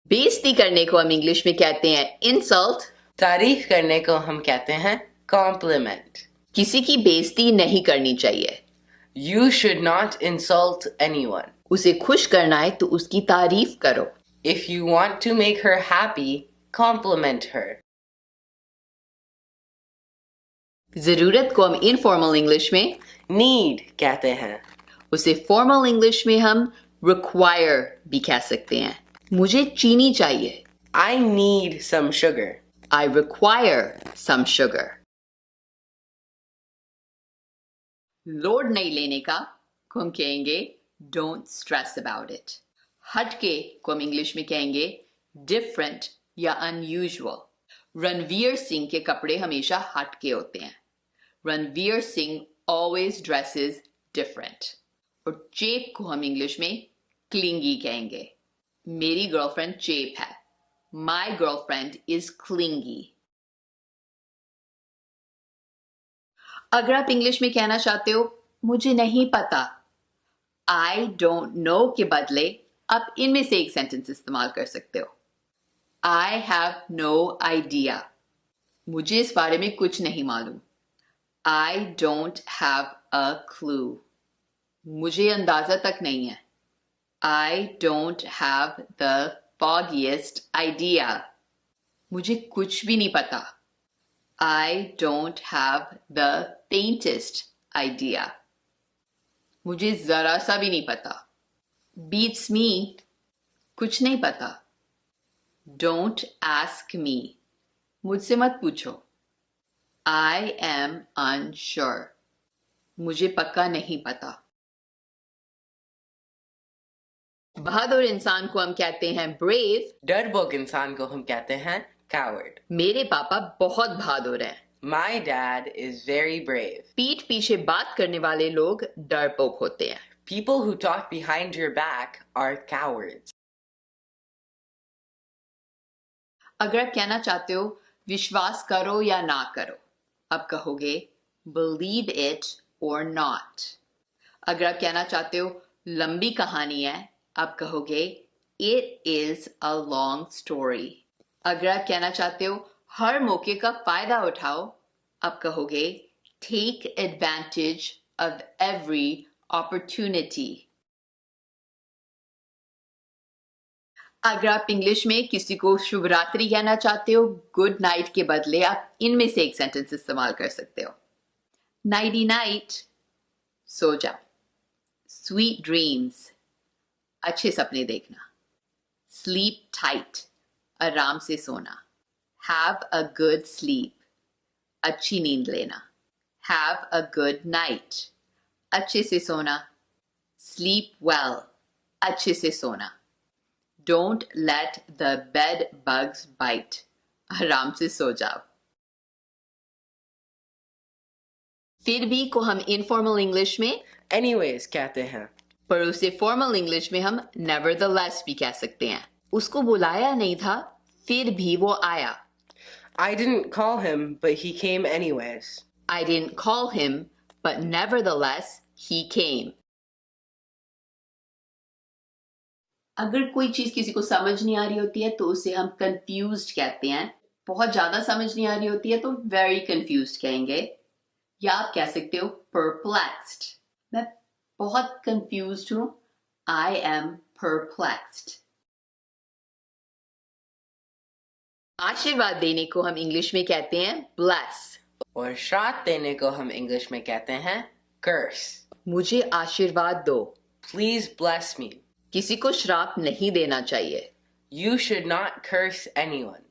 बेइज्जती करने को हम इंग्लिश में कहते हैं इंसल्ट। तारीफ करने को हम कहते हैं कॉम्प्लीमेंट। किसी की बेइज्जती नहीं करनी चाहिए। You should not insult anyone. उसे खुश करना है तो उसकी तारीफ करो। If you want to make her happy, compliment her. जरूरत को हम इनफॉर्मल इंग्लिश में Need कहते हैं। उसे फॉर्मल इंग्लिश में हम require भी कह सकते हैं। मुझे चीनी चाहिए। I need some sugar. I require some sugar. Load नहीं लेने का को हम कहेंगे don't stress about it. हटके को हम इंग्लिश में कहेंगे different या unusual. रणवीर सिंह के कपड़े हमेशा हटके होते हैं। Ranveer Singh always dresses different. और चेप को हम इंग्लिश में क्लिंगी कहेंगे। मेरी गर्लफ्रेंड चेप है। My girlfriend is clingy. अगर आप इंग्लिश में कहना चाहते हो मुझे नहीं पता, I don't know के बदले आप इनमें से एक सेंटेंस इस्तेमाल कर सकते हो। I have no idea. मुझे इस बारे में कुछ नहीं मालूम। I don't have a clue. मुझे अंदाजा तक नहीं है। I don't have the foggiest idea. मुझे कुछ भी नहीं पता। I don't have the faintest idea. मुझे जरा सा भी नहीं पता। Beats me. कुछ नहीं पता। Don't ask me. मुझसे मत पूछो। I am unsure. मुझे पक्का नहीं पता। बहादुर इंसान को हम कहते हैं brave. डरपोक इंसान को हम कहते हैं coward. मेरे पापा बहुत बहादुर हैं। My dad is very brave. पीठ पीछे बात करने वाले लोग डरपोक होते हैं। People who talk behind your back are cowards. अगर आप कहना चाहते हो विश्वास करो या ना करो, आप कहोगे believe it or not. अगर आप कहना चाहते हो लंबी कहानी है, आप कहोगे it is a long story. अगर आप कहना चाहते हो हर मौके का फायदा उठाओ, आप कहोगे take advantage of every opportunity. अगर आप इंग्लिश में किसी को शुभ रात्रि कहना चाहते हो, गुड नाइट के बदले आप इनमें से एक सेंटेंस इस्तेमाल कर सकते हो। नाइटी नाइट, सो जाओ। स्वीट ड्रीम्स, अच्छे सपने देखना। स्लीप टाइट, आराम से सोना। हैव अ गुड स्लीप, अच्छी नींद लेना। हैव अ गुड नाइट, अच्छे से सोना। स्लीप वेल, अच्छे से सोना। Don't let the bed bugs bite. आराम से सो जाओ। फिर भी को हम इनफॉर्मल इंग्लिश में Anyways कहते हैं। पर उसे फॉर्मल इंग्लिश में हम nevertheless भी कह सकते हैं। उसको बुलाया नहीं था, फिर भी वो आया। I didn't call him, but he came anyways. I didn't call him, but nevertheless he came. अगर कोई चीज किसी को समझ नहीं आ रही होती है तो उसे हम कंफ्यूज्ड कहते हैं। बहुत ज्यादा समझ नहीं आ रही होती है तो वेरी कंफ्यूज्ड कहेंगे, या आप कह सकते हो परप्लेक्स्ड। मैं बहुत कंफ्यूज्ड हूं, आई एम परप्लेक्स्ड। आशीर्वाद देने को हम इंग्लिश में कहते हैं ब्लेस। और श्राप देने को हम इंग्लिश में कहते हैं curse. मुझे आशीर्वाद दो। Please bless me. किसी को श्राप नहीं देना चाहिए। You should not curse anyone.